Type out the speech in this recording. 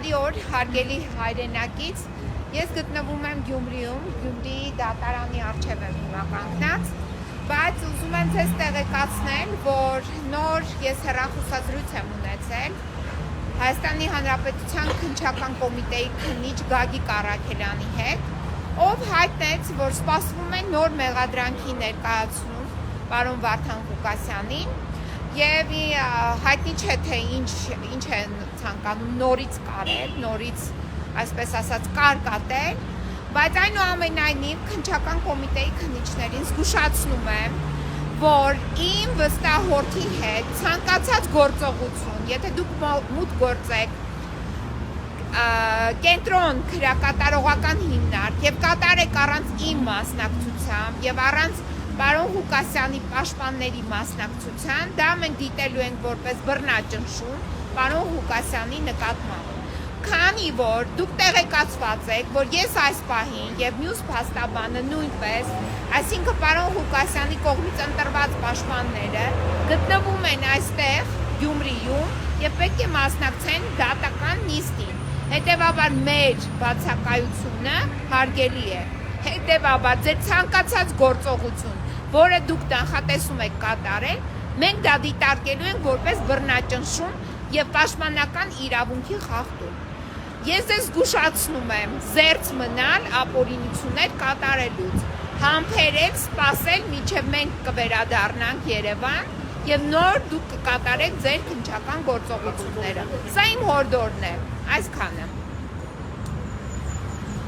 Բարի օր, հարգելի հայրենակից, ես գտնվում եմ Գյումրիում, Գյումրիի դատարանի առջև եմ հիմա կանգնած, բայց ուզում եմ ձեզ տեղեկացնել, որ նոր ես հեռախոսազրույց եմ ունեցել Հայաստանի Հանրապետության Քննչական կոմիտեի քննիչ Գագիկ Առաքելյանի հետ, ով հայտնեց, որ սպասվում է նոր մեղադրանքի ներկայացում պարոն Վարդան Ղուկասյանին և հայտնի չէ, թե ինչ է ցանկանում նորից կարել, նորից, այսպես ասած, կարկատել, բայց այնուամենայնիվ Քննչական կոմիտեի քննիչներին զգուշացնում եմ, որ իմ վստահ հորթի հետ ցանկացած գործողություն, եթե դուք մուտք գործեք կենտրոն քրեակատարողական հիմնարկ և կատարեք առանց իմ մասնակցությամբ և առանց պարոն Ղուկասյանի պաշտպանների մասնակցության, դա մենք դիտելու ենք որպես բռնաճնշում պարոն Ղուկասյանի նկատմամբ։ Քանի որ դուք տեղեկացված եք, որ ես այս պահին և մյուս փաստաբանը նույնպես, այսինքն պարոն Ղուկասյանի կողմից ընտրված պաշտպանները գտնվում են այստեղ Գյումրիում և պետք է մասնակցեն դատական նիստին։ Հետևաբար մեր բացակայությունը հարգելի է։ Հետևաբար ձեր ցանկացած գործողություն, որը դուք նախատեսում եք կատարել, մենք դա դիտարկելու ենք որպես բռնաճնշում և պաշտպանական իրավունքի խախտում։ Ես ձեզ զգուշացնում եմ զերծ մնալ ապօրինություններ կատարելուց, համբերել, սպասել, մինչև մենք կվերադառնանք Երևան և նոր դուք կկատարեք ձեր քննչական գործողությունները։ Սա իմ հորդորն է, այսքանը։